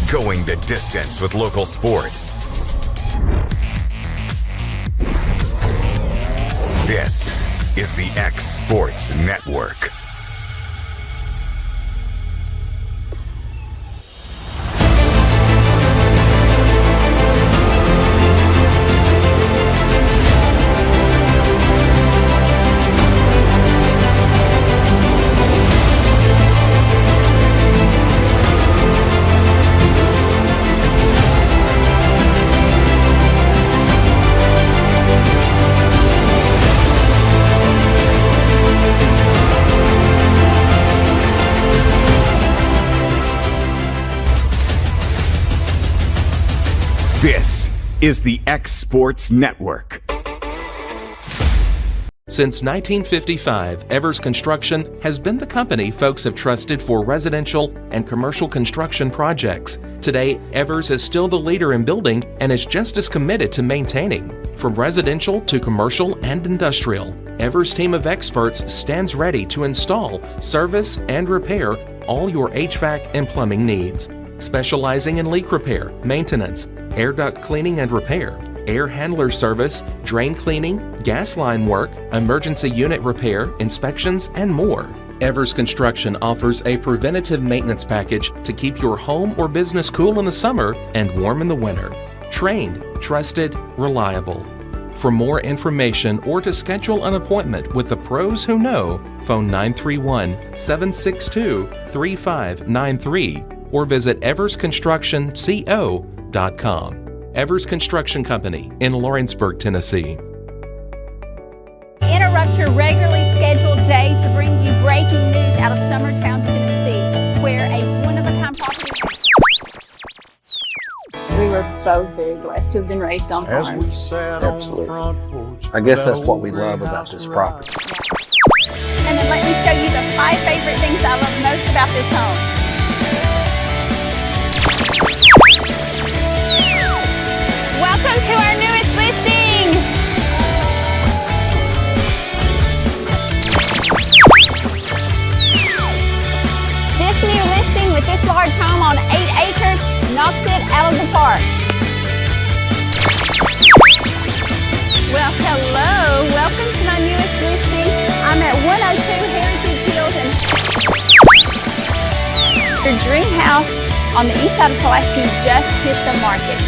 going the distance with local sports. This is the X Sports Network. This is the X Sports Network. Since 1955, Evers Construction has been the company folks have trusted for residential and commercial construction projects. Today, Evers is still the leader in building and is just as committed to maintaining. From residential to commercial and industrial, Evers' team of experts stands ready to install, service, and repair all your HVAC and plumbing needs. Specializing in leak repair, maintenance, air duct cleaning and repair, air handler service, drain cleaning, gas line work, emergency unit repair, inspections, and more. Evers Construction offers a preventative maintenance package to keep your home or business cool in the summer and warm in the winter. Trained, trusted, reliable. For more information or to schedule an appointment with the pros who know, phone 931-762-3593 or visit eversconstructionco.com. Evers Construction Company in Lawrenceburg, Tennessee. Interrupt your regularly scheduled day to bring you breaking news out of Summertown, Tennessee, where a one-of-a-kind property. We were both very blessed to have been raised on farms. Absolutely. I guess that's what we love about this property. And then let me show you the 5 favorite things I love most about this home. Welcome to our newest listing. This new listing with this large home on 8 acres knocks it out of the park. Well, hello. Welcome to my newest listing. I'm at 102 Heritage Hills and your dream house on the east side of Pulaski just hit the market.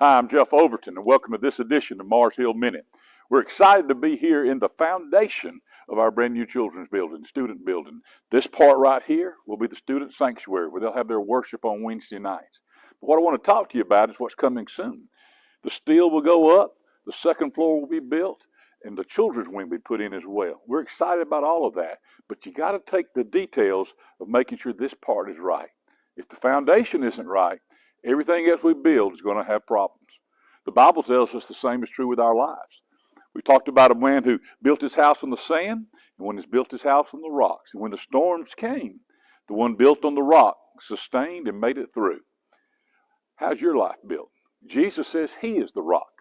Hi, I'm Jeff Overton, and welcome to this edition of Mars Hill Minute. We're excited to be here in the foundation of our brand new children's building, student building. This part right here will be the student sanctuary where they'll have their worship on Wednesday nights. But what I want to talk to you about is what's coming soon. The steel will go up, the second floor will be built, and the children's wing will be put in as well. We're excited about all of that, but you got to take the details of making sure this part is right. If the foundation isn't right, everything else we build is going to have problems. The Bible tells us the same is true with our lives. We talked about a man who built his house on the sand, and one who's built his house on the rocks. And when the storms came, the one built on the rock sustained and made it through. How's your life built? Jesus says he is the rock.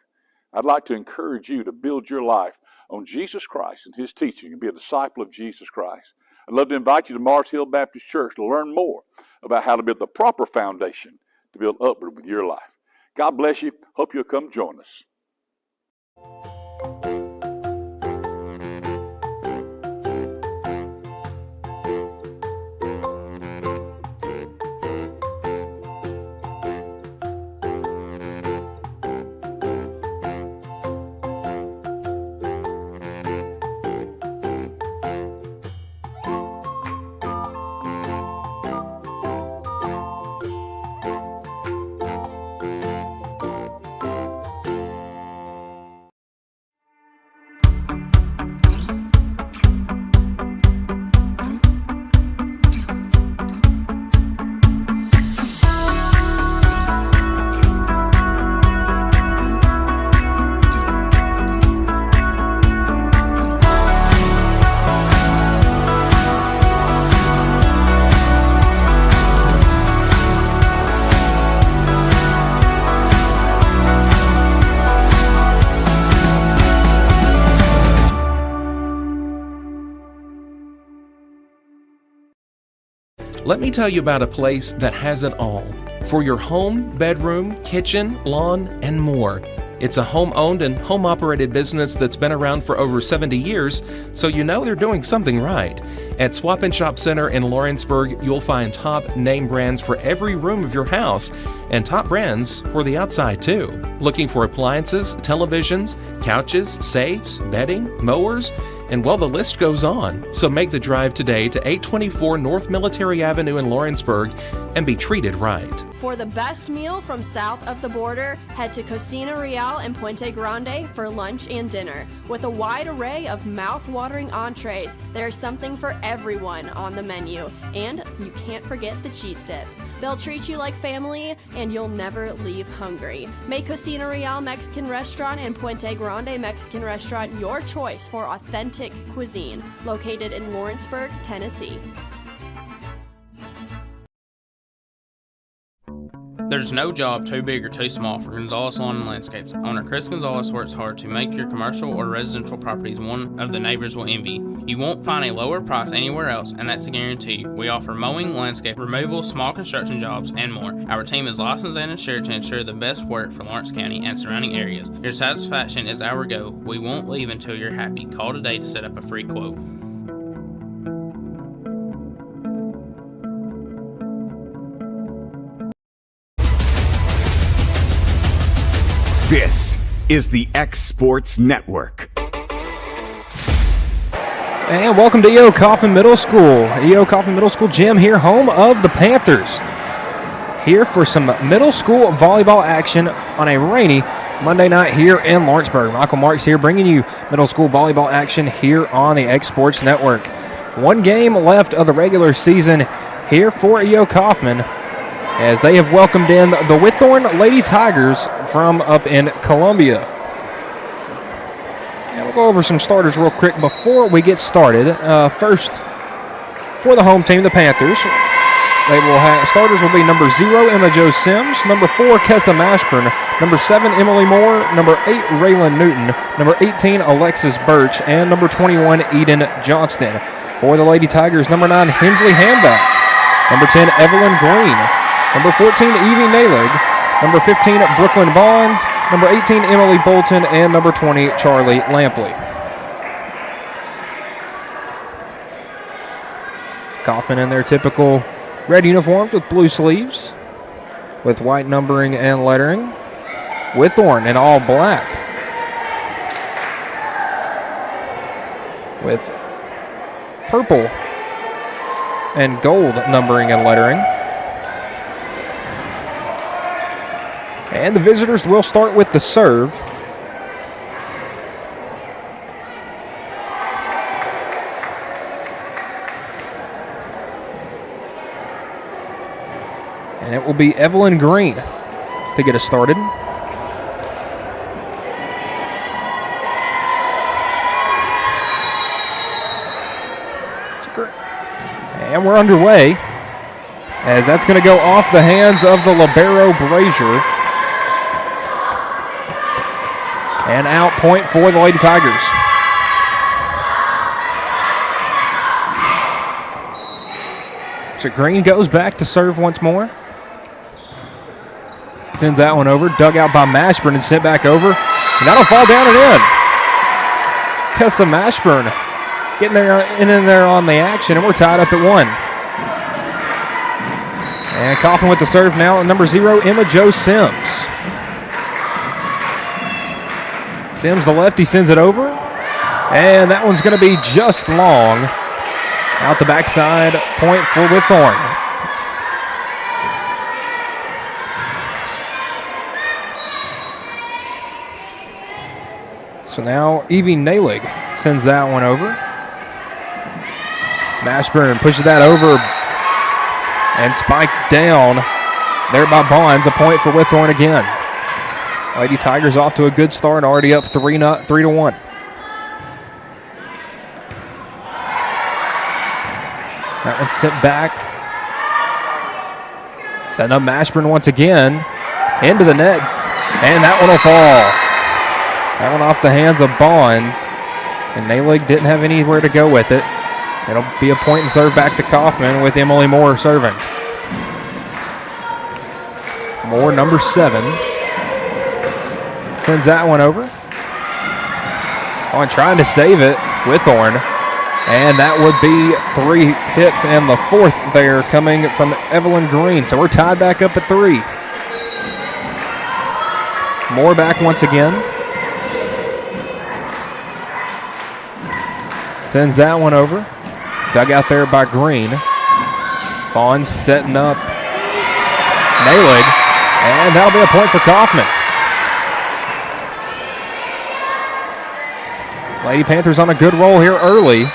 I'd like to encourage you to build your life on Jesus Christ and his teaching and be a disciple of Jesus Christ. I'd love to invite you to Mars Hill Baptist Church to learn more about how to build the proper foundation to build upward with your life. God bless you. Hope you'll come join us. Let me tell you about a place that has it all for your home, bedroom, kitchen, lawn, and more. It's a home-owned and home-operated business that's been around for over 70 years, so you know they're doing something right. At Swap and Shop Center in Lawrenceburg, you'll find top name brands for every room of your house, and top brands for the outside too. Looking for appliances, televisions, couches, safes, bedding, mowers, and well, the list goes on. So make the drive today to 824 North Military Avenue in Lawrenceburg and be treated right. For the best meal from south of the border, head to Cocina Real in Puente Grande for lunch and dinner. With a wide array of mouth-watering entrees, there's something for everyone on the menu. And you can't forget the cheese dip. They'll treat you like family, and you'll never leave hungry. Make Cocina Real Mexican Restaurant and Puente Grande Mexican Restaurant your choice for authentic cuisine, located in Lawrenceburg, Tennessee. There's no job too big or too small for Gonzalez Lawn and Landscapes. Owner Chris Gonzalez works hard to make your commercial or residential properties one of the neighbors will envy. You won't find a lower price anywhere else, and that's a guarantee. We offer mowing, landscape removal, small construction jobs, and more. Our team is licensed and insured to ensure the best work for Lawrence County and surrounding areas. Your satisfaction is our goal. We won't leave until you're happy. Call today to set up a free quote. This is the X Sports Network. And welcome to E.O. Coffman Middle School. E.O. Coffman Middle School gym here, home of the Panthers. Here for some middle school volleyball action on a rainy Monday night here in Lawrenceburg. Michael Marks here bringing you middle school volleyball action here on the X Sports Network. One game left of the regular season here for E.O. Coffman, as they have welcomed in the Whitthorne Lady Tigers from up in Columbia. And we'll go over some starters real quick before we get started. First, for the home team, the Panthers, starters will be number 0, Emma Jo Sims, number 4, Kessa Mashburn, number 7, Emily Moore, number 8, Raylan Newton, number 18, Alexis Birch, and number 21, Eden Johnston. For the Lady Tigers, number 9, Hensley Hamback, number 10, Evelyn Green, number 14, Evie Nalig, number 15, Brooklyn Bonds, number 18, Emily Bolton, and number 20, Charlie Lampley. Coffman in their typical red uniforms with blue sleeves, with white numbering and lettering. Whitthorne in all black, with purple and gold numbering and lettering. And the visitors will start with the serve. And it will be Evelyn Green to get us started. And we're underway, as that's going to go off the hands of the libero Brazier. And out point for the Lady Tigers. So Green goes back to serve once more. Sends that one over, dug out by Mashburn and sent back over. And that'll fall down and in. Kessa Mashburn getting there in there on the action, and we're tied up at 1. And Coffman with the serve now, number 0, Emma Jo Sims. Sims, the lefty, sends it over. And that one's going to be just long. Out the backside, point for Whitthorne. So now Evie Nalig sends that one over. Mashburn pushes that over and spiked down there by Bonds. A point for Whitthorne again. Lady Tigers off to a good start, already up 3-1. That one sent back. Setting up Mashburn once again. Into the net. And that one will fall. That one off the hands of Bonds. And Nalig didn't have anywhere to go with it. It'll be a point and serve back to Coffman with Emily Moore serving. Moore, number 7. Sends that one over. On trying to save it, Whitthorne. And that would be 3 hits and the 4th there coming from Evelyn Green. So we're tied back up at 3. Moore back once again. Sends that one over. Dug out there by Green. Bonds setting up Nalig. And that'll be a point for Coffman. Lady Panthers on a good roll here early.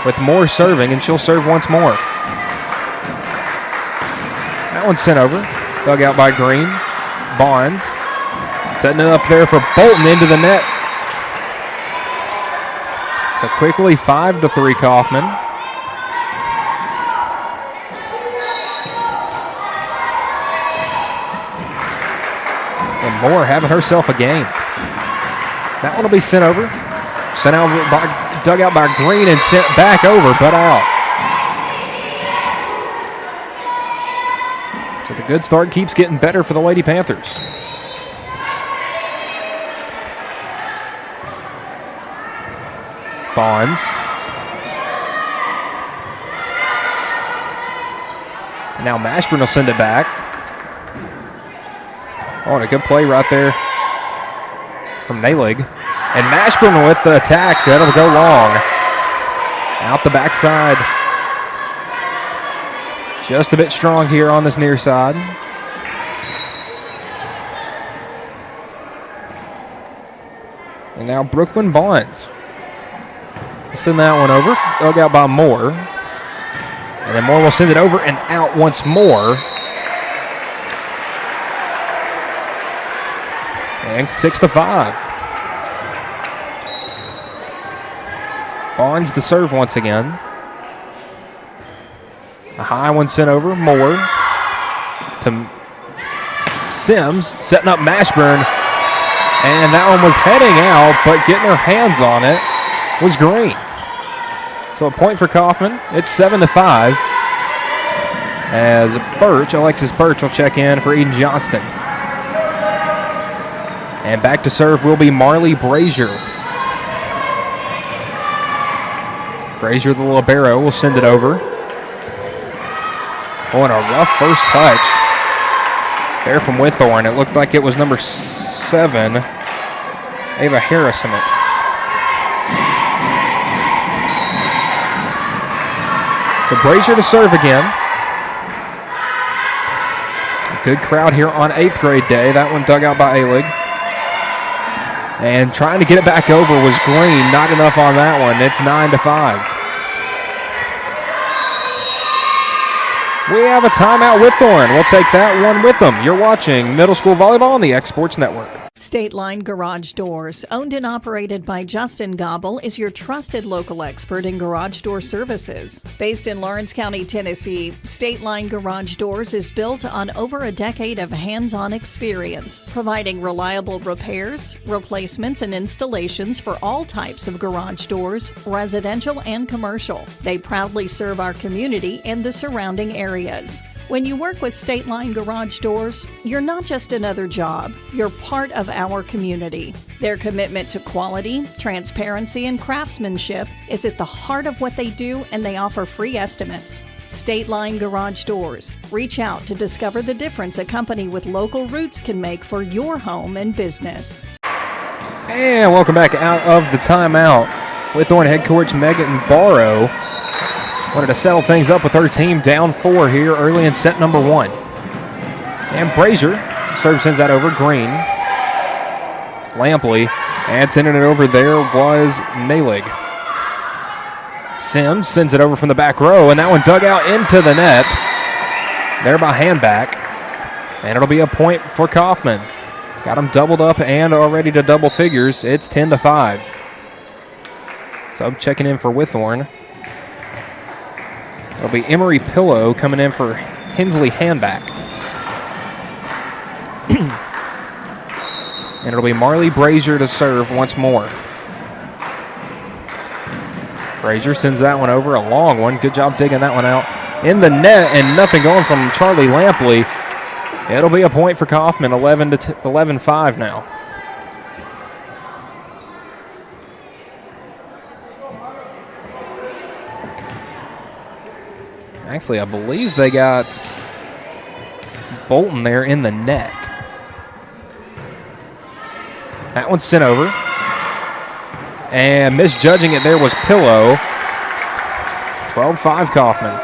With Moore serving, and she'll serve once more. That one's sent over. Dug out by Green. Bonds. Setting it up there for Bolton into the net. So quickly 5-3 Coffman. And Moore having herself a game. That one will be sent over. Sent out by, dug out by Green and sent back over, but out. So the good start keeps getting better for the Lady Panthers. Bonds. Now Mashburn will send it back. Oh, and a good play right there from Nalig. And Mashburn with the attack. That'll go long. Out the backside. Just a bit strong here on this near side. And now Brooklyn Bonds. Send that one over. Dug out by Moore. And then Moore will send it over and out once more. And 6-5. Bonds to serve once again. A high one sent over. Moore to Sims. Setting up Mashburn. And that one was heading out, but getting her hands on it was Green. So a point for Coffman. It's 7-5. As Alexis Birch will check in for Eden Johnston. And back to serve will be Marley Brazier. Brazier, the libero, will send it over. Oh, and a rough first touch there from Whitthorne. It looked like it was number 7, Ava Harrison. So Brazier to serve again. A good crowd here on 8th grade day. That one dug out by A-League. And trying to get it back over was Green. Not enough on that one. It's 9-5. We have a timeout with Whitthorne. We'll take that one with them. You're watching Middle School Volleyball on the X Sports Network. State Line Garage Doors, owned and operated by Justin Gobble, is your trusted local expert in garage door services. Based in Lawrence County, Tennessee, State Line Garage Doors is built on over a decade of hands-on experience, providing reliable repairs, replacements, and installations for all types of garage doors, residential and commercial. They proudly serve our community and the surrounding areas. When you work with State Line Garage Doors, you're not just another job, you're part of our community. Their commitment to quality, transparency, and craftsmanship is at the heart of what they do, and they offer free estimates. State Line Garage Doors. Reach out to discover the difference a company with local roots can make for your home and business. And welcome back out of the timeout. Whitthorne head coach Megan Barrow wanted to settle things up with her team down 4 here early in set number 1. And Brazier serve sends that over. Green. Lampley. And sending it over there was Nalig. Sims sends it over from the back row, and that one dug out into the net. There by Handback. And it'll be a point for Coffman. Got them doubled up and already to double figures. It's 10-5. So checking in for Whitthorne. It'll be Emery Pillow coming in for Hensley Handback. And it'll be Marley Brazier to serve once more. Brazier sends that one over, a long one. Good job digging that one out in the net, and nothing going from Charlie Lampley. It'll be a point for Coffman, 11-5 now. Actually, I believe they got Bolton there in the net. That one's sent over. And misjudging it there was Pillow. 12-5 Coffman.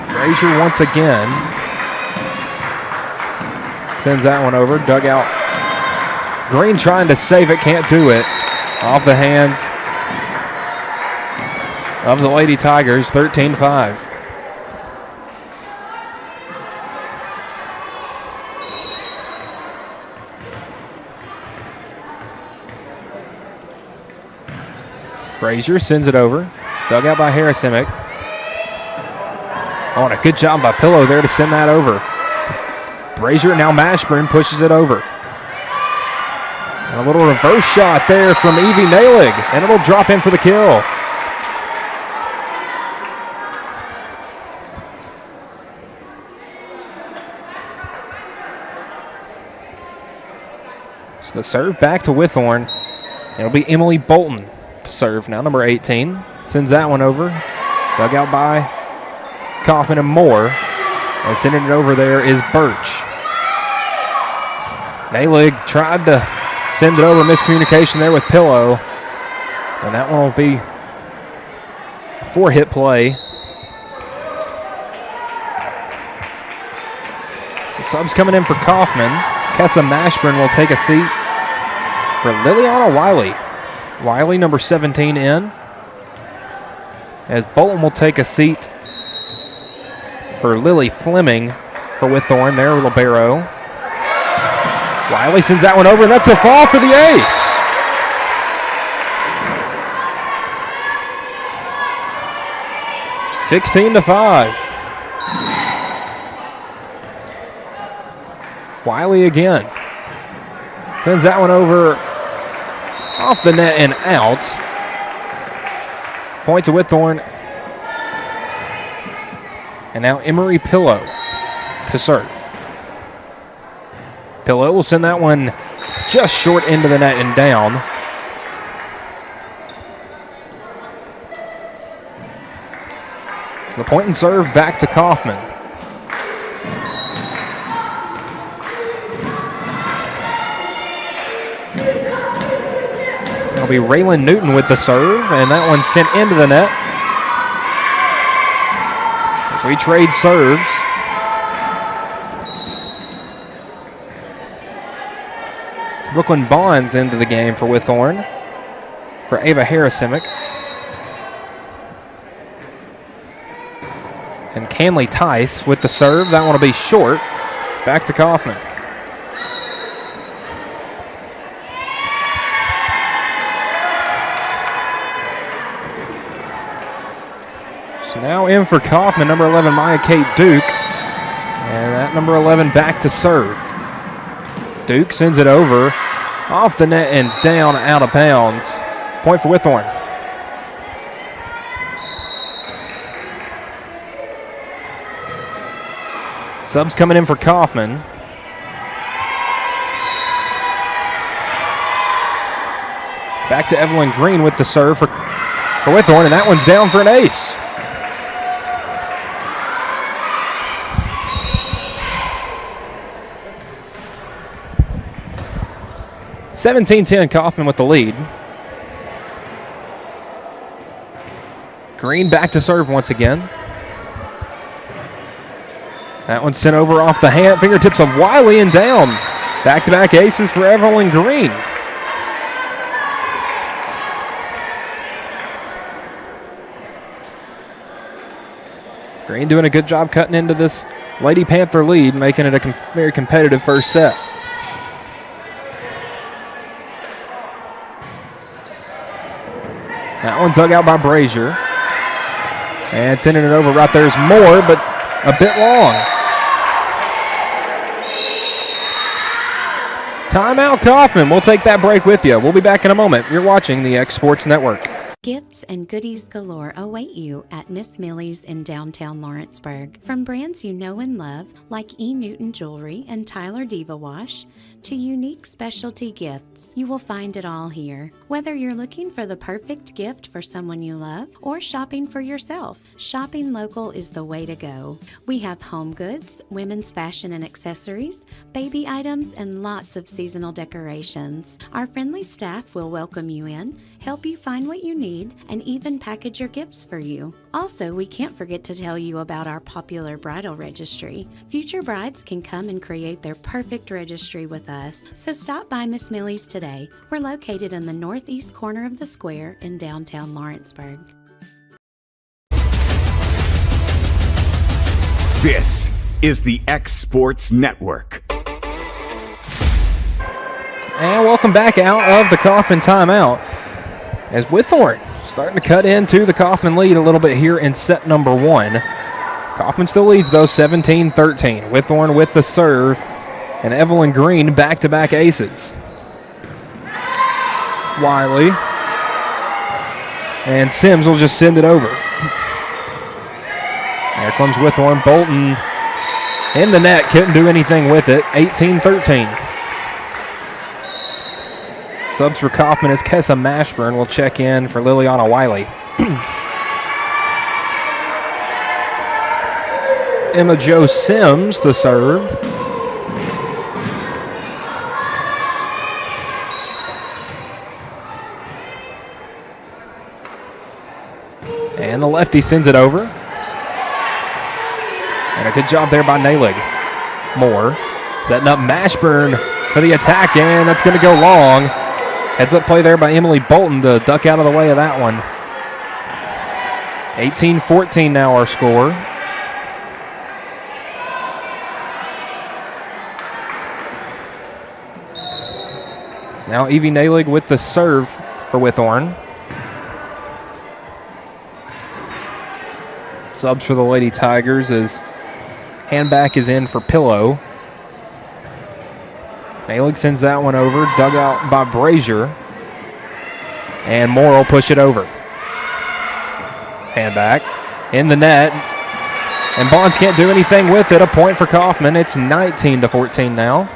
Brazier once again sends that one over. Dugout. Green trying to save it, can't do it. Off the hands of the Lady Tigers, 13-5. Brazier sends it over. Dug out by Harrisimick. Oh, and a good job by Pillow there to send that over. Brazier, now Mashburn pushes it over. And a little reverse shot there from Evie Nalig, and it'll drop in for the kill. So the serve back to Whitthorne. It'll be Emily Bolton to serve now, number 18. Sends that one over. Dug out by Coffman and Moore. And sending it over there is Birch. Nalig tried to send it over. Miscommunication there with Pillow. And that one will be a 4-hit play. So subs coming in for Coffman. Kessa Mashburn will take a seat for Liliana Wiley. Wiley, number 17, in. As Bolton will take a seat for Lily Fleming for Whitthorne. There, libero. Wiley sends that one over, and that's a fall for the ace. (16-5). Wiley again. Sends that one over off the net and out. Point to Whitthorne. And now Emery Pillow to serve. Pillow will send that one just short into the net and down. The point and serve back to Coffman. It'll be Raylan Newton with the serve, and that one's sent into the net. As we trade serves. Brooklyn Bonds into the game for Whitthorne for Ava Harrisimick. And Canley Tice with the serve. That one will be short. Back to Coffman. So now in for Coffman, number 11, Maya Kate Duke. And that number 11 back to serve. Duke sends it over, off the net and down, out of bounds. Point for Whitthorne. Subs coming in for Coffman. Back to Evelyn Green with the serve for Whitthorne, and that one's down for an ace. (17-10) Coffman with the lead. Green back to serve once again. That one's sent over off the hand, fingertips of Wiley and down. Back-to-back aces for Evelyn Green. Green doing a good job cutting into this Lady Panther lead, making it a very competitive first set. That one dug out by Brazier. And sending it over right there's Moore, but a bit long. Timeout, Coffman. We'll take that break with you. We'll be back in a moment. You're watching the X Sports Network. Gifts and goodies galore await you at Miss Millie's in downtown Lawrenceburg. From brands you know and love, like E. Newton Jewelry and Tyler Diva Wash, to unique specialty gifts, you will find it all here. Whether you're looking for the perfect gift for someone you love or shopping for yourself, shopping local is the way to go. We have home goods, women's fashion and accessories, baby items, and lots of seasonal decorations. Our friendly staff will welcome you in, help you find what you need, and even package your gifts for you. Also, we can't forget to tell you about our popular bridal registry. Future brides can come and create their perfect registry with us. So stop by Miss Millie's today. We're located in the northeast corner of the square in downtown Lawrenceburg. This is the X Sports Network. And welcome back out of the Coffman timeout as Whitthorne starting to cut into the Coffman lead a little bit here in set number 1. Coffman still leads, though, 17-13. Whitthorne with the serve, and Evelyn Green back-to-back aces. Wiley. And Sims will just send it over. There comes Whitthorne. Bolton in the net. Couldn't do anything with it. 18-13. Subs for Coffman as Kessa Mashburn will check in for Liliana Wiley. Emma Jo Sims to serve. And the lefty sends it over. And a good job there by Nalig. Moore setting up Mashburn for the attack, and that's going to go long. Heads up play there by Emily Bolton to duck out of the way of that one. 18-14 now our score. So now Evie Nalig with the serve for Whitthorne. Subs for the Lady Tigers as handback is in for Pillow. Nalig sends that one over, dug out by Brazier. And Moore will push it over. Handback in the net. And Bonds can't do anything with it. A point for Coffman. It's 19-14 now,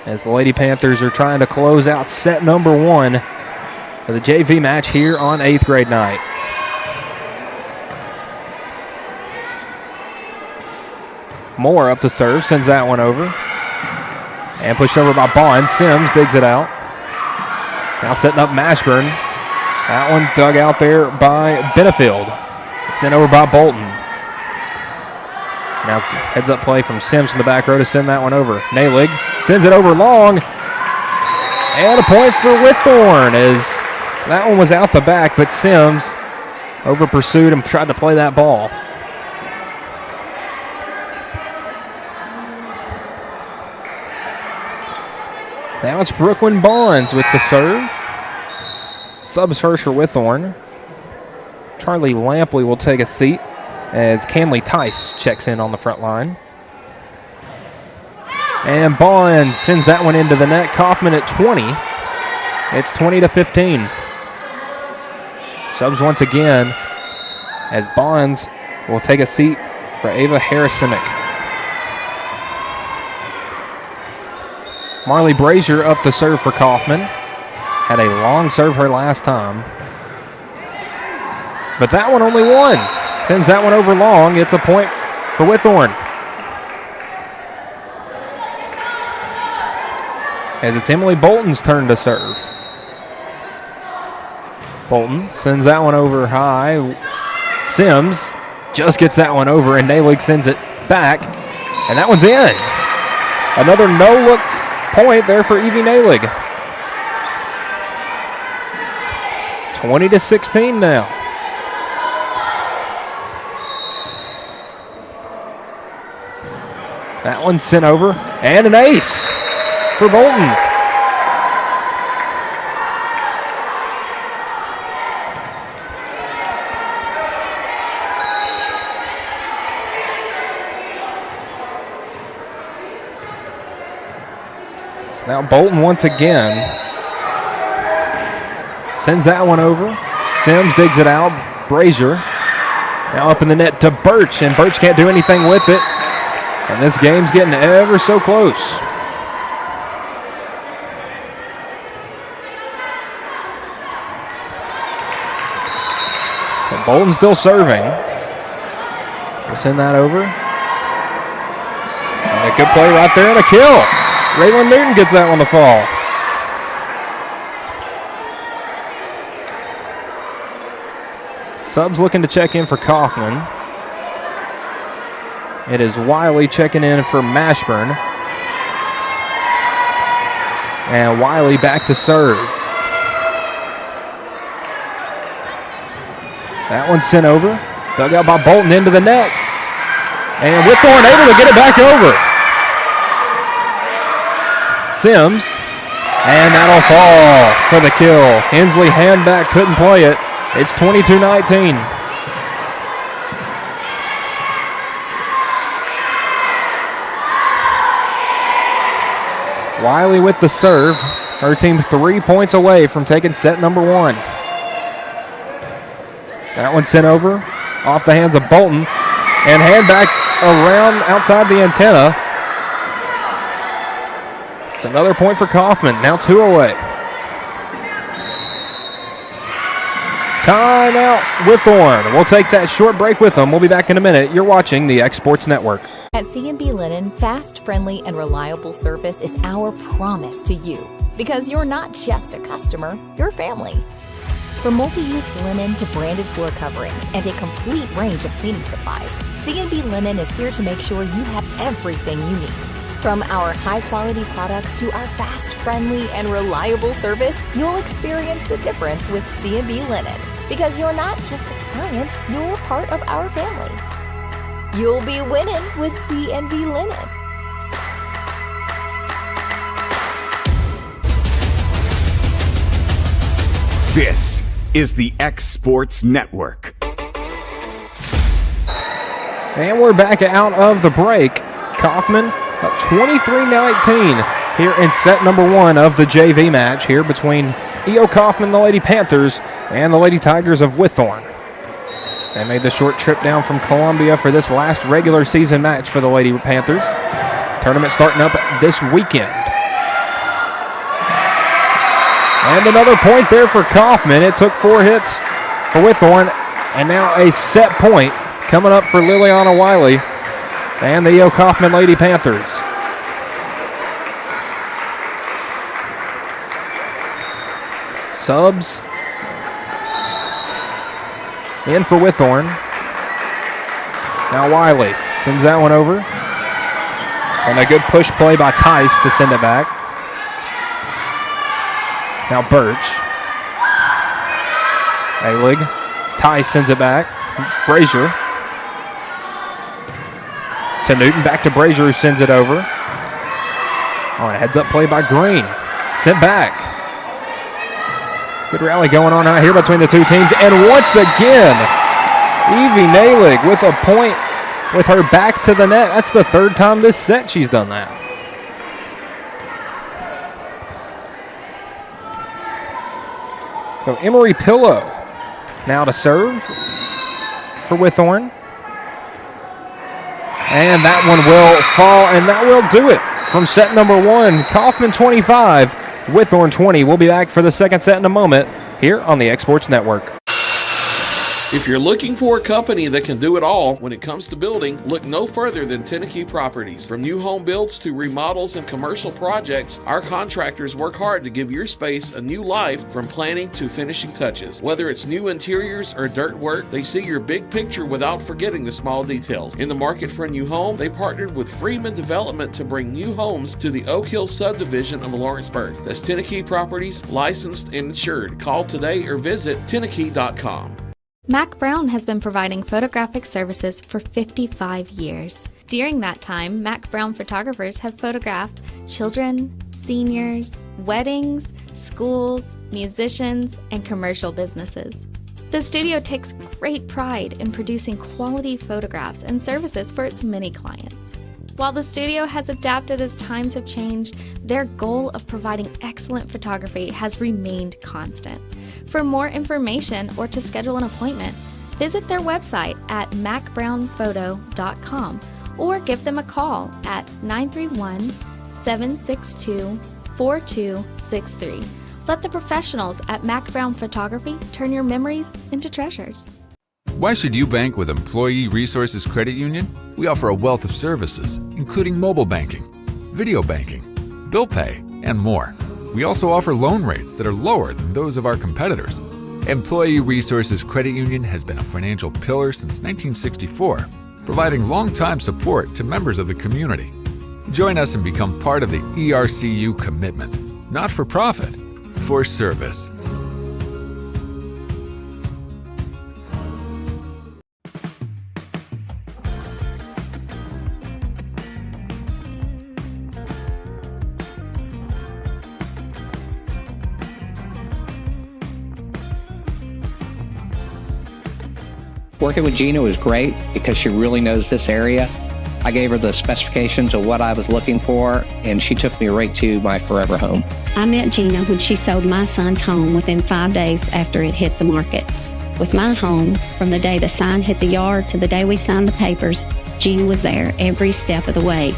as the Lady Panthers are trying to close out set number 1 for the JV match here on 8th grade night. Moore up to serve, sends that one over. And pushed over by Bond. Sims digs it out. Now setting up Mashburn. That one dug out there by Benefield. Sent over by Bolton. Now heads up play from Sims in the back row to send that one over. Nalig sends it over long. And a point for Whitthorne as that one was out the back, but Sims over pursued and tried to play that ball. Now it's Brooklyn Bonds with the serve. Subs first for Whitthorne. Charlie Lampley will take a seat as Canley Tice checks in on the front line. And Bonds sends that one into the net. Coffman at 20. It's 20-15. Subs once again as Bonds will take a seat for Ava Harrisimick. Marley Brazier up to serve for Coffman. Had a long serve her last time. But that one only one. Sends that one over long. It's a point for Whitthorne. As it's Emily Bolton's turn to serve. Bolton sends that one over high. Sims just gets that one over, and Nalig sends it back. And that one's in. Another no-look point there for Evie Nalig. 20-16 now. That one sent over, and an ace for Bolton. So now Bolton once again sends that one over. Sims digs it out. Brazier now up in the net to Birch, and Birch can't do anything with it. And this game's getting ever so close. So Bolton still serving. We'll send that over. And a good play right there and a kill. Raylan Newton gets that one to fall. Subs looking to check in for Coffman. It is Wiley checking in for Mashburn. And Wiley back to serve. That one's sent over. Dug out by Bolton into the net. And Whitthorne able to get it back over. Sims. And that'll fall for the kill. Hensley hand back, couldn't play it. It's 22-19. Wiley with the serve. Her team 3 points away from taking set number 1. That one sent over off the hands of Bolton. And hand back around outside the antenna. It's another point for Coffman. Now 2 away. Timeout, Whitthorne. We'll take that short break with them. We'll be back in a minute. You're watching the X Sports Network. At C&B Linen, fast, friendly, and reliable service is our promise to you. Because you're not just a customer, you're family. From multi-use linen to branded floor coverings and a complete range of cleaning supplies, C&B Linen is here to make sure you have everything you need. From our high-quality products to our fast, friendly, and reliable service, you'll experience the difference with C&B Linen. Because you're not just a client, you're part of our family. You'll be winning with C&B Linen. This is the X Sports Network. And we're back out of the break. Coffman up 23-19 here in set number 1 of the JV match here between E.O. Coffman, the Lady Panthers, and the Lady Tigers of Whitthorne. They made the short trip down from Columbia for this last regular season match for the Lady Panthers. Tournament starting up this weekend. And another point there for Coffman. It took 4 hits for Whitthorne, and now a set point coming up for Liliana Wiley and the E.O. Coffman Lady Panthers. Subs in for Whitthorne. Now Wiley sends that one over. And a good push play by Tice to send it back. Now Birch. A-Lig. Tice sends it back. Brazier. To Newton, back to Brazier, who sends it over. Oh, and a heads-up play by Green. Sent back. Good rally going on out here between the two teams. And once again, Evie Nalig with a point with her back to the net. That's the 3rd time this set she's done that. So Emery Pillow now to serve for Whitthorne. And that one will fall, and that will do it from set number 1. Coffman 25, Whitthorne 20. We'll be back for the second set in a moment here on the X Sports Network. If you're looking for a company that can do it all when it comes to building, look no further than Tenakee Properties. From new home builds to remodels and commercial projects, our contractors work hard to give your space a new life from planning to finishing touches. Whether it's new interiors or dirt work, they see your big picture without forgetting the small details. In the market for a new home, they partnered with Freeman Development to bring new homes to the Oak Hill subdivision of Lawrenceburg. That's Tenakee Properties, licensed and insured. Call today or visit Tenakee.com. Mac Brown has been providing photographic services for 55 years. During that time, Mac Brown photographers have photographed children, seniors, weddings, schools, musicians, and commercial businesses. The studio takes great pride in producing quality photographs and services for its many clients. While the studio has adapted as times have changed, their goal of providing excellent photography has remained constant. For more information or to schedule an appointment, visit their website at macbrownphoto.com or give them a call at 931-762-4263. Let the professionals at Mac Brown Photography turn your memories into treasures. Why should you bank with Employee Resources Credit Union? We offer a wealth of services, including mobile banking, video banking, bill pay, and more. We also offer loan rates that are lower than those of our competitors. Employee Resources Credit Union has been a financial pillar since 1964, providing long-time support to members of the community. Join us and become part of the ERCU commitment, not for profit, for service. Working with Gina was great because she really knows this area. I gave her the specifications of what I was looking for, and she took me right to my forever home. I met Gina when she sold my son's home within 5 days after it hit the market. With my home, from the day the sign hit the yard to the day we signed the papers, Gina was there every step of the way.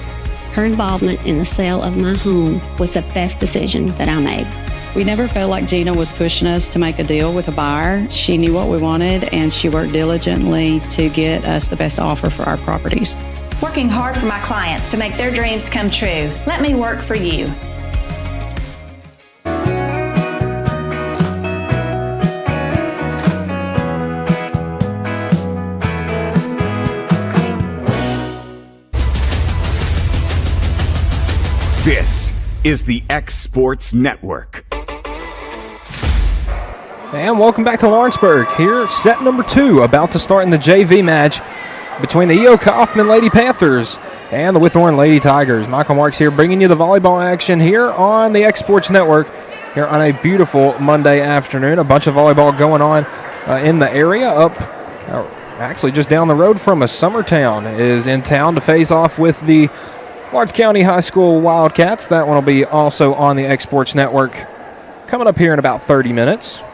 Her involvement in the sale of my home was the best decision that I made. We never felt like Gina was pushing us to make a deal with a buyer. She knew what we wanted, and she worked diligently to get us the best offer for our properties. Working hard for my clients to make their dreams come true. Let me work for you. This is the X Sports Network. And welcome back to Lawrenceburg. Here, set number 2, about to start in the JV match between the E.O. Coffman Lady Panthers and the Whitthorne Lady Tigers. Michael Marks here bringing you the volleyball action here on the X Sports Network here on a beautiful Monday afternoon. A bunch of volleyball going on in the area. Actually just down the road from us, Summertown is in town to face off with the Lawrence County High School Wildcats. That one will be also on the X Sports Network coming up here in about 30 minutes.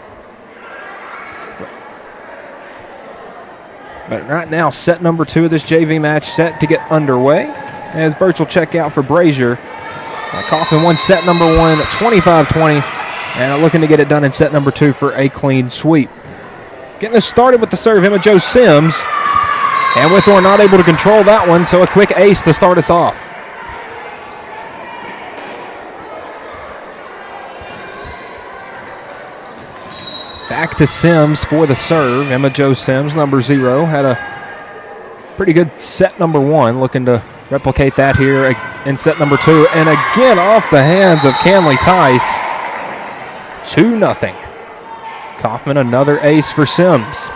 But right now, set number 2 of this JV match set to get underway as Birch will check out for Brazier. Coffman won set number 1, 25-20, and looking to get it done in set number 2 for a clean sweep. Getting us started with the serve, Emma Jo Sims, and Whitthorne not able to control that one, so a quick ace to start us off. Back to Sims for the serve. Emma Jo Sims, number 0, had a pretty good set number 1. Looking to replicate that here in set number 2. And again off the hands of Canley Tice. 2-0. Coffman another ace for Sims.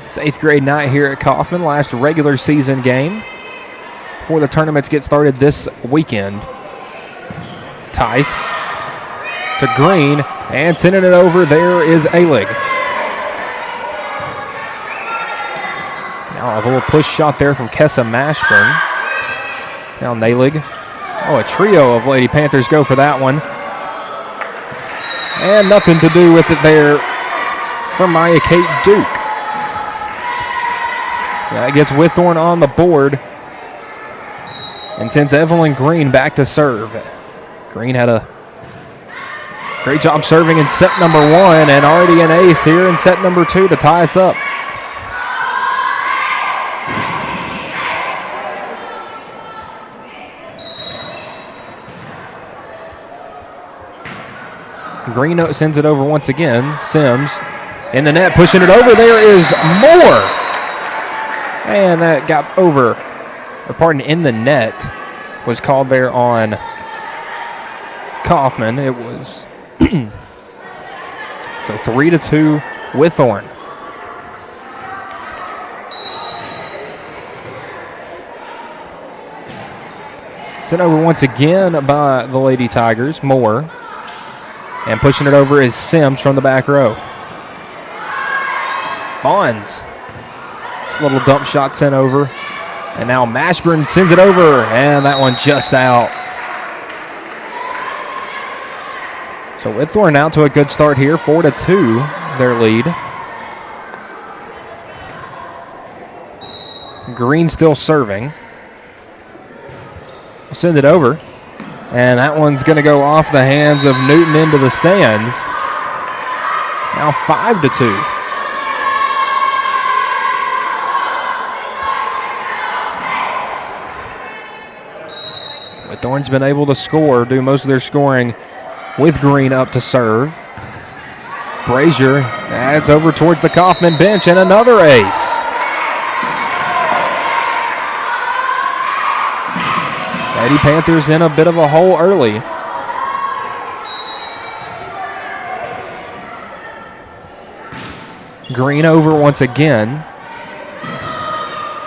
It's 8th grade night here at Coffman. Last regular season game before the tournaments get started this weekend. Tice to Green and sending it over. There is Alig. Now a little push shot there from Kessa Mashburn. Now Nalig. Oh, a trio of Lady Panthers go for that one. And nothing to do with it there for Maya Kate Duke. That gets Whitthorne on the board and sends Evelyn Green back to serve. Green had a great job serving in set number 1 and already an ace here in set number 2 to tie us up. Green sends it over once again. Sims in the net, pushing it over. There is more. And that got in the net was called there on Coffman. It was so 3-2 Whitthorne. Sent over once again by the Lady Tigers, Moore. And pushing it over is Sims from the back row. Bonds Just a little dump shot sent over. And now Mashburn sends it over, and that one just out. So Whitthorne out to a good start here, 4-2, their lead. Green still serving. We'll send it over. And that one's going to go off the hands of Newton into the stands. Now 5-2. Whitthorne's been able to score, do most of their scoring with Green up to serve. Brazier adds over towards the Coffman bench, and another ace. Lady Panthers in a bit of a hole early. Green over once again.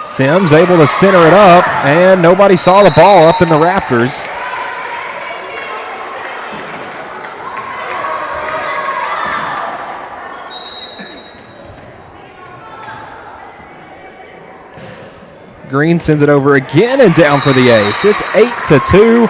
Sims able to center it up, and nobody saw the ball up in the rafters. Green sends it over again and down for the ace. It's 8-2.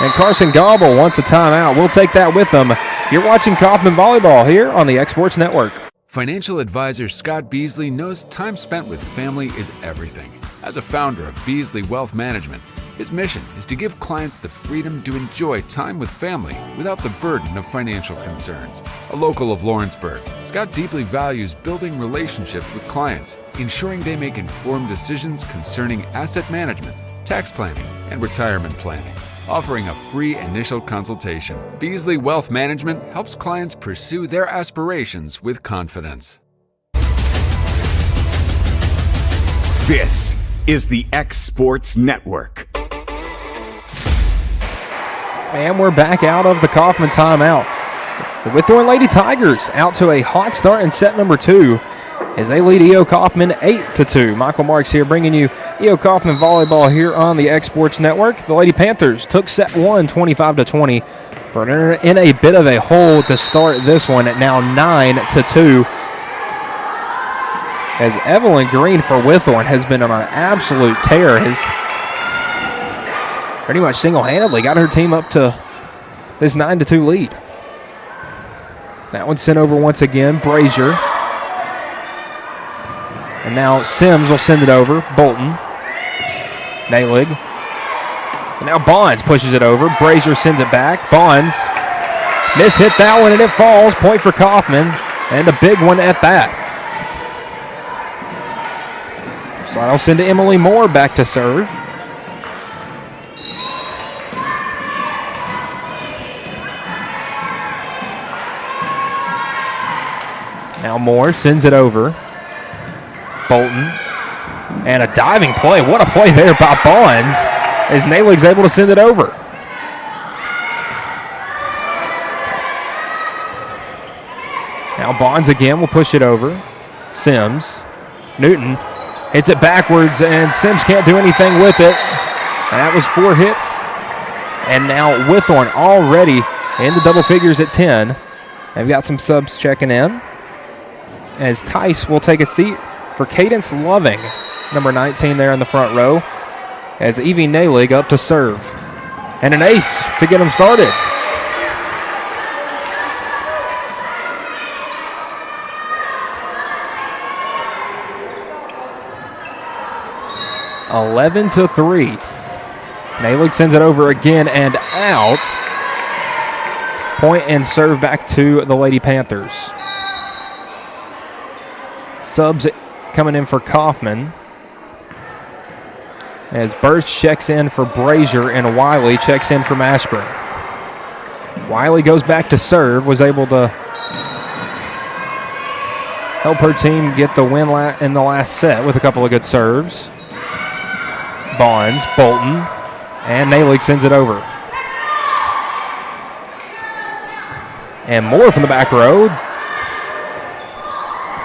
And Carson Gobble wants a timeout. We'll take that with them. You're watching Coffman Volleyball here on the X-Sports Network. Financial advisor Scott Beasley knows time spent with family is everything. As a founder of Beasley Wealth Management, his mission is to give clients the freedom to enjoy time with family without the burden of financial concerns. A local of Lawrenceburg, Scott deeply values building relationships with clients, ensuring they make informed decisions concerning asset management, tax planning, and retirement planning. Offering a free initial consultation, Beasley Wealth Management helps clients pursue their aspirations with confidence. This is the X Sports Network. And we're back out of the Coffman timeout. The Whitthorne Lady Tigers out to a hot start in set number 2 as they lead E.O. Coffman 8-2. Michael Marks here bringing you E.O. Coffman Volleyball here on the X Sports Network. The Lady Panthers took set 1 25-20, but are in a bit of a hole to start this one at now 9-2. As Evelyn Green for Whitthorne has been on an absolute tear, has pretty much single-handedly got her team up to this 9-2 lead. That one sent over once again, Brazier. And now Sims will send it over, Bolton. Nalig. And now Bonds pushes it over. Brazier sends it back. Bonds mishit that one and it falls. Point for Coffman. And a big one at that. So that'll send to Emily Moore back to serve. Now Moore sends it over. Bolton. And a diving play. What a play there by Bonds as Nalig's able to send it over. Now Bonds again will push it over. Sims. Newton hits it backwards and Sims can't do anything with it. That was 4 hits. And now Whitthorne already in the double figures at 10. They've got some subs checking in as Tice will take a seat for Cadence Loving, number 19 there in the front row, as Evie Nalig up to serve. And an ace to get them started. (11-3). Nalig sends it over again and out. Point and serve back to the Lady Panthers. Subs coming in for Coffman. As Burst checks in for Brazier and Wiley checks in for Mashburn. Wiley goes back to serve, was able to help her team get the win in the last set with a couple of good serves. Bonds, Bolton, and Nalig sends it over. And Moore from the back row.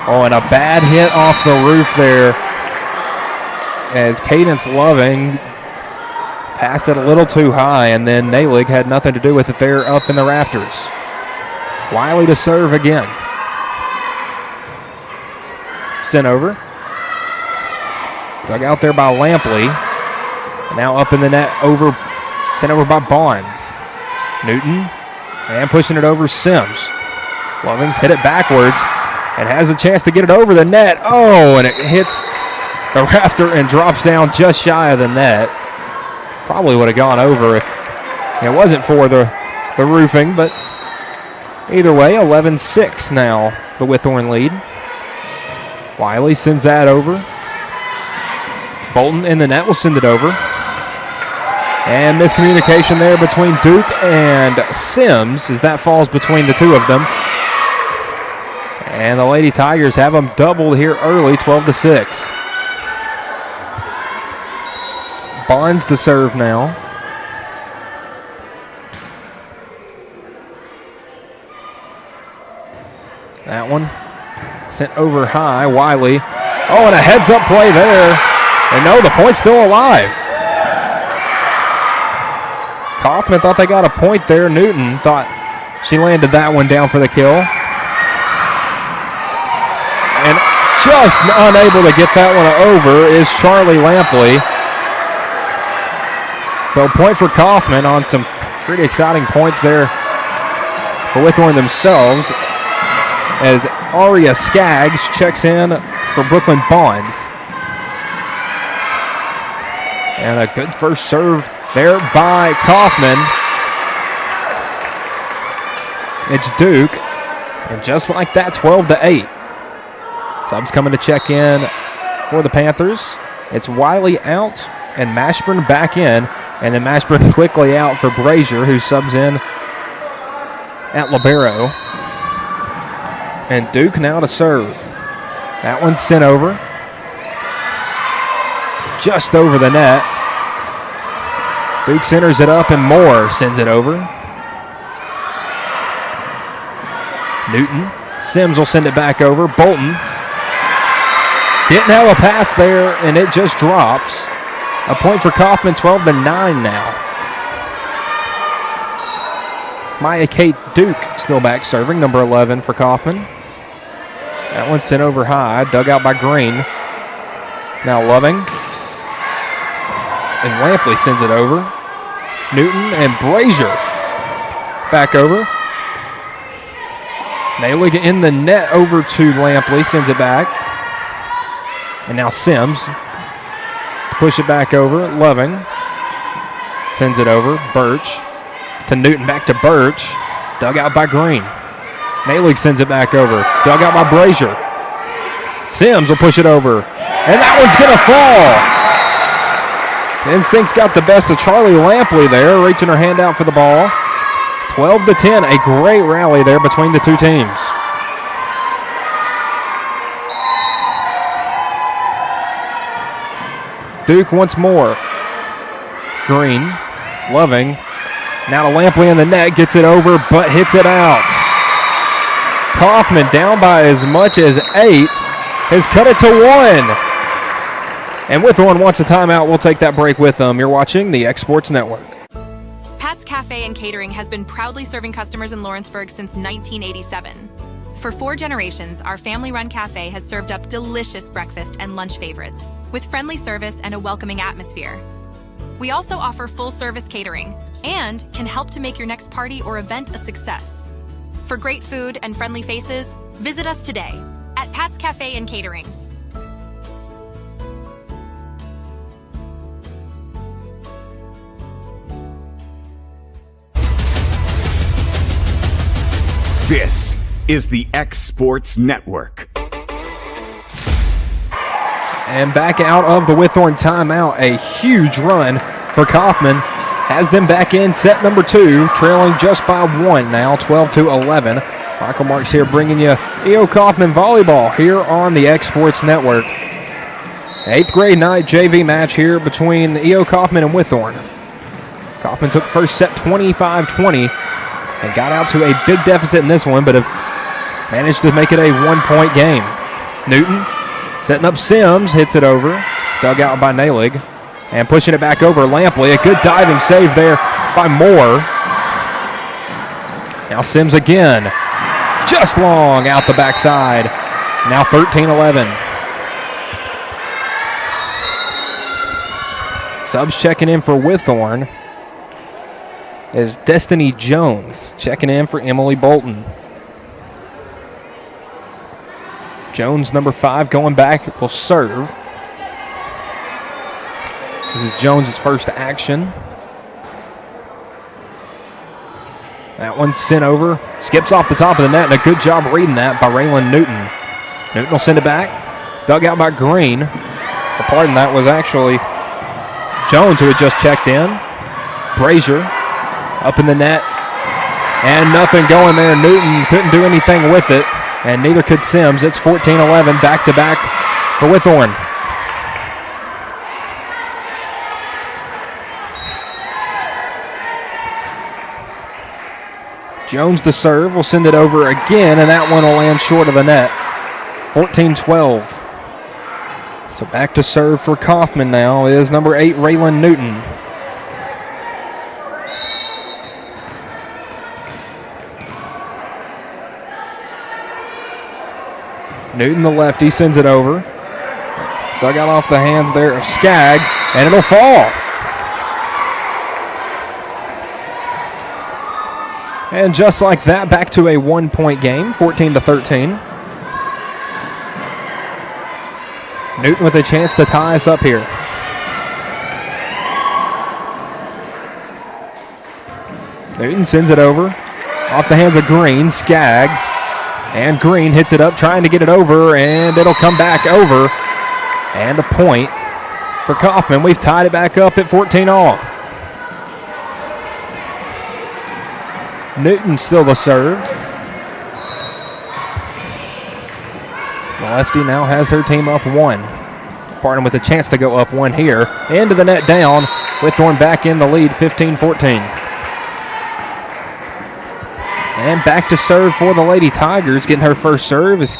Oh, and a bad hit off the roof there as Cadence Loving passed it a little too high, and then Nalig had nothing to do with it there up in the rafters. Wiley to serve again. Sent over. Dug out there by Lampley. Now up in the net, sent over by Bonds. Newton, and pushing it over Sims. Lovings hit it backwards and has a chance to get it over the net. Oh, and it hits the rafter and drops down just shy of the net. Probably would have gone over if it wasn't for the roofing, but either way, 11-6 now, the Whitthorne lead. Wiley sends that over. Bolton in the net will send it over. And miscommunication there between Duke and Sims as that falls between the two of them. And the Lady Tigers have them doubled here early, 12-6. Bonds to serve now. That one sent over high. Wiley. Oh, and a heads-up play there. And no, the point's still alive. Coffman thought they got a point there. Newton thought she landed that one down for the kill. And just unable to get that one over is Charlie Lampley. So point for Coffman on some pretty exciting points there for Whitthorne themselves as Aria Skaggs checks in for Brooklyn Bonds. And a good first serve there by Coffman. It's Duke. And just like that, 12-8. Subs coming to check in for the Panthers. It's Wiley out and Mashburn back in. And then Mashburn quickly out for Brazier, who subs in at libero. And Duke now to serve. That one's sent over. Just over the net. Duke centers it up and Moore sends it over. Newton. Sims will send it back over. Bolton. Didn't have a pass there and it just drops. A point for Coffman, 12-9 now. Maya Kate Duke still back serving, number 11 for Coffman. That one sent over high, dug out by Green. Now Loving. And Lampley sends it over. Newton and Brazier back over. Nalig in the net over to Lampley, sends it back. And now Sims. Push it back over. Loving sends it over. Birch to Newton. Back to Birch. Dug out by Green. Nalig sends it back over. Dug out by Brazier. Sims will push it over. And that one's going to fall. Instincts got the best of Charlie Lampley there, reaching her hand out for the ball. 12-10. A great rally there between the two teams. Duke once more. Green. Loving. Now to Lampley in the net. Gets it over, but hits it out. Coffman down by as much as 8. Has cut it to 1. And Whitthorne wants a timeout. We'll take that break with them. You're watching the X Sports Network. Pat's Cafe and Catering has been proudly serving customers in Lawrenceburg since 1987. For 4 generations, our family-run cafe has served up delicious breakfast and lunch favorites with friendly service and a welcoming atmosphere. We also offer full-service catering and can help to make your next party or event a success. For great food and friendly faces, visit us today at Pat's Cafe and Catering. This is the X Sports Network. And back out of the Whitthorne timeout, a huge run for Coffman. Has them back in set number 2, trailing just by 1 now, 12-11. Michael Marks here bringing you E.O. Coffman Volleyball here on the X Sports Network. 8th grade night JV match here between E.O. Coffman and Whitthorne. Coffman took first set 25-20 and got out to a big deficit in this one, but have managed to make it a 1-point game. Newton setting up Sims, hits it over, dug out by Nalig, and pushing it back over Lampley. A good diving save there by Moore. Now Sims again, just long out the backside. Now 13-11. Subs checking in for Whitthorne is Destiny Jones checking in for Emily Bolton. Jones, number 5, going back, will serve. This is Jones' first action. That one's sent over, skips off the top of the net, and a good job reading that by Raylan Newton. Newton will send it back, dug out by Green. Pardon, that was actually Jones who had just checked in. Brazier up in the net, and nothing going there. Newton couldn't do anything with it, and neither could Sims. It's 14-11, back-to-back for Whitthorne. Jones to serve, will send it over again, and that one will land short of the net. 14-12. So back to serve for Coffman now is number 8, Raylan Newton. Newton, the lefty, sends it over. Dug out off the hands there of Skaggs, and it'll fall. And just like that, back to a 1-point game, 14-13. Newton with a chance to tie us up here. Newton sends it over. Off the hands of Green, Skaggs. And Green hits it up, trying to get it over, and it'll come back over. And a point for Coffman. We've tied it back up at 14-all. Newton still the serve. The lefty now has her team up 1. Pardon, with a chance to go up 1 here. Into the net down. Whitthorne back in the lead, 15-14. And back to serve for the Lady Tigers. Getting her first serve is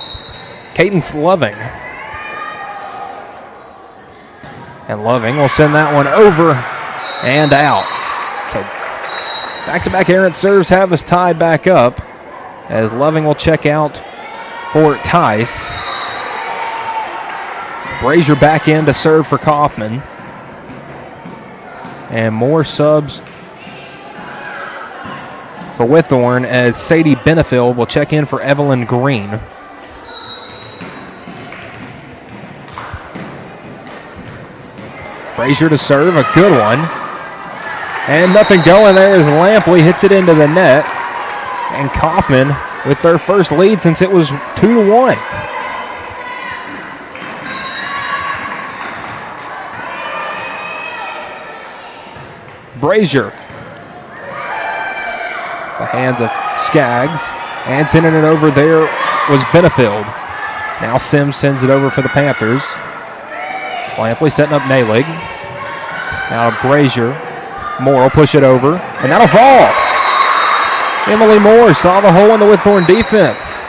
Cadence Loving. And Loving will send that one over and out. So back-to-back errant serves have us tied back up as Loving will check out for Tice. Brazier back in to serve for Coffman. And more subs for Whitthorne as Sadie Benefield will check in for Evelyn Green. Brazier to serve, a good one. And nothing going there as Lampley hits it into the net. And Coffman with their first lead since it was 2-1. Brazier. The hands of Skaggs. And sending it over there was Benefield. Now Sims sends it over for the Panthers. Lampley setting up Nalig. Now to Brazier. Moore will push it over, and that'll fall. Emily Moore saw the hole in the Whitthorne defense.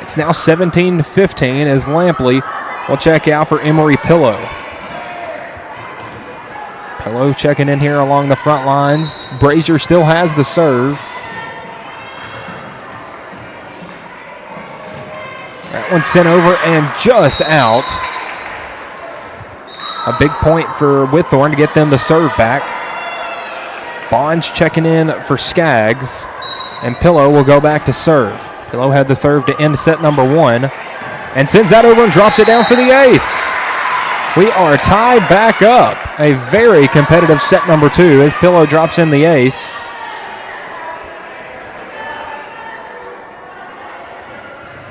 It's now 17-15 as Lampley will check out for Emery Pillow. Pillow checking in here along the front lines. Brazier still has the serve. That one's sent over and just out. A big point for Whitthorne to get them the serve back. Bonds checking in for Skaggs. And Pillow will go back to serve. Pillow had the serve to end set number 1. And sends that over and drops it down for the ace. We are tied back up. A very competitive set number 2 as Pillow drops in the ace.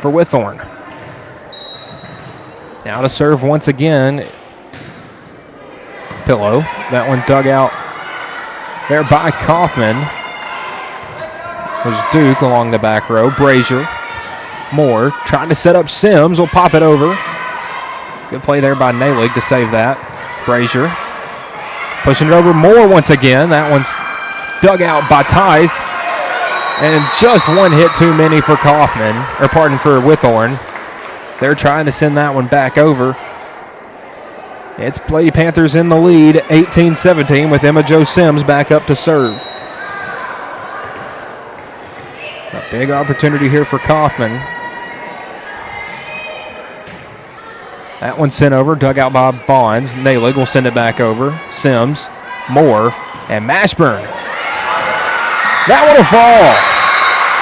For Whitthorne. Now to serve once again. Pillow. That one dug out there by Coffman. There's Duke along the back row. Brazier. Moore trying to set up Sims. Will pop it over. Good play there by Nalig to save that. Brazier pushing it over. Moore once again. That one's dug out by Tice. And just one hit too many for Coffman. Or pardon, for Whitthorne. They're trying to send that one back over. It's Lady Panthers in the lead, 18-17, with Emma Jo Sims back up to serve. A big opportunity here for Coffman. That one sent over, dug out by Bonds. Nalig will send it back over. Sims, Moore, and Mashburn. That one will fall.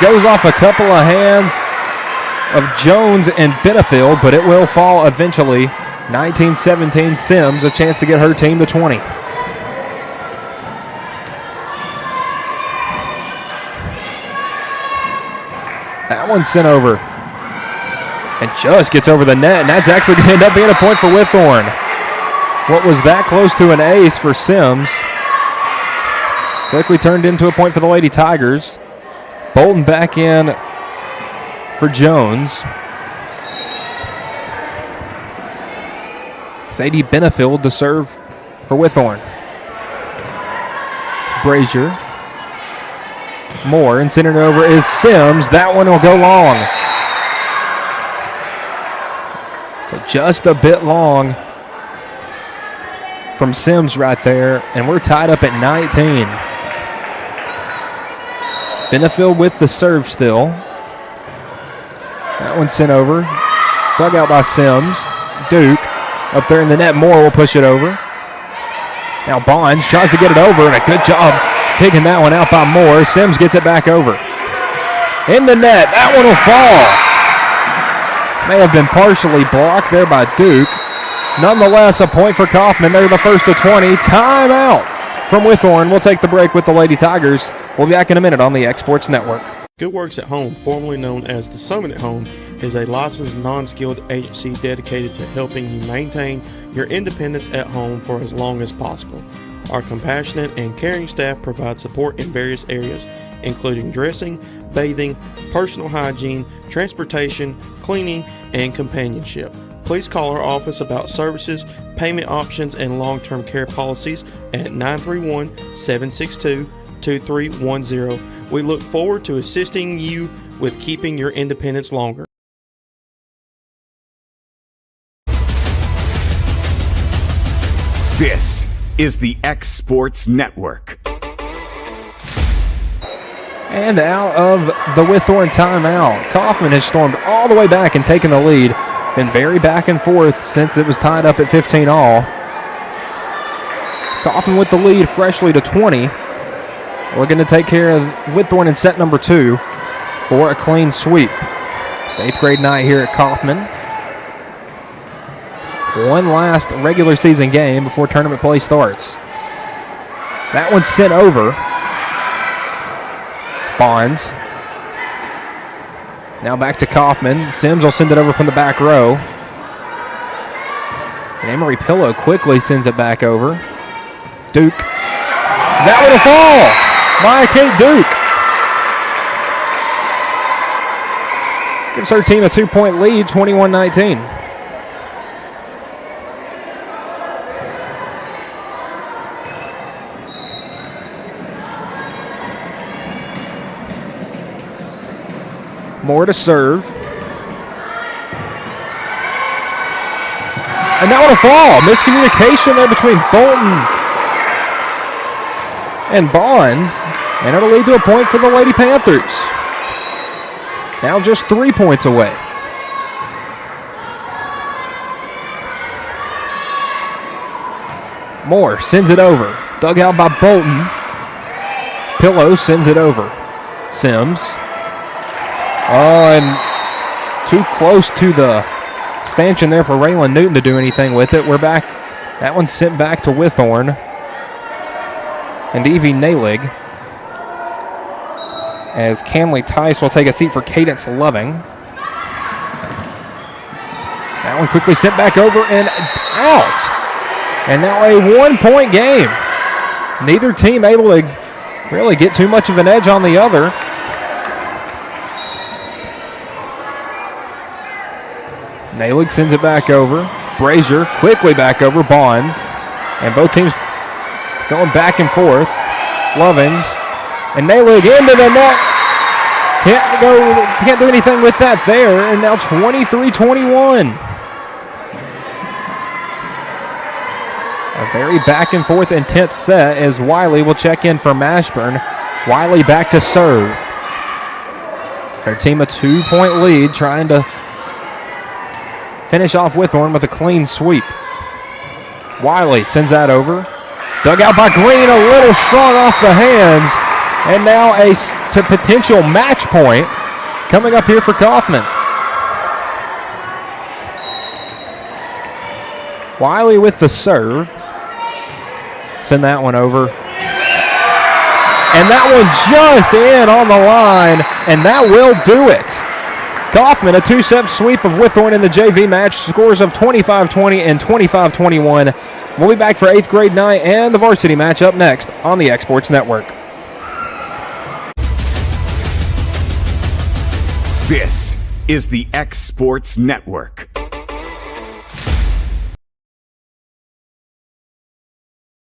Goes off a couple of hands of Jones and Benefield, but it will fall eventually. 19-17 Sims, a chance to get her team to 20. That one sent over. And just gets over the net, and that's actually going to end up being a point for Whitthorne. What was that close to an ace for Sims quickly turned into a point for the Lady Tigers. Bolton back in for Jones. Sadie Benefield to serve for Whitthorne. Brazier. Moore, and sending it over is Sims. That one will go long. So just a bit long from Sims right there, and we're tied up at 19. Benefield with the serve still. That one sent over. Dug out by Sims. Duke up there in the net. Moore will push it over. Now Bonds tries to get it over, and a good job taking that one out by Moore. Sims gets it back over. In the net. That one will fall. May have been partially blocked there by Duke. Nonetheless, a point for Coffman. They're the first of 20. Timeout from Whitthorne. We'll take the break with the Lady Tigers. We'll be back in a minute on the Exports Network. Good Works at Home, formerly known as the Summit at Home, is a licensed, non-skilled agency dedicated to helping you maintain your independence at home for as long as possible. Our compassionate and caring staff provide support in various areas, including dressing, bathing, personal hygiene, transportation, cleaning, and companionship. Please call our office about services, payment options, and long-term care policies at 931-762-2310. We look forward to assisting you with keeping your independence longer. This is the X Sports Network. And out of the Whitthorne timeout, Coffman has stormed all the way back and taken the lead. Been very back and forth since it was tied up at 15 all. Coffman with the lead freshly to 20. Looking to take care of Whitthorne in set number 2 for a clean sweep. It's 8th grade night here at Coffman. One last regular season game before tournament play starts. That one's sent over. Bonds. Now back to Coffman. Sims will send it over from the back row. And Amory Pillow quickly sends it back over. Duke. That one will fall by Kate Duke. Gives her team a 2-point lead, 21-19. Moore to serve. And that one will fall. Miscommunication there between Bolton and Bonds. And it'll lead to a point for the Lady Panthers. Now just 3 points away. Moore sends it over. Dug out by Bolton. Pillow sends it over. Sims. Oh, and too close to the stanchion there for Raylan Newton to do anything with it. We're back. That one's sent back to Whitthorne. And Evie Nalig. As Canley Tice will take a seat for Cadence Loving. That one quickly sent back over and out. And now a 1-point game. Neither team able to really get too much of an edge on the other. Nalig sends it back over. Brazier quickly back over. Bonds. And both teams going back and forth. Lovins. And Nalig into the net. Can't do anything with that there. And now 23-21. A very back and forth intense set as Wiley will check in for Mashburn. Wiley back to serve. Their team a 2-point lead, trying to finish off Whitthorne with a clean sweep. Wiley sends that over. Dug out by Green, a little strong off the hands. And now a potential match point coming up here for Coffman. Wiley with the serve. Send that one over. And that one just in on the line, and that will do it. Coffman, a two-step sweep of Whitthorne in the JV match, scores of 25-20 and 25-21. We'll be back for 8th grade night and the varsity match up next on the X Sports Network. This is the X Sports Network.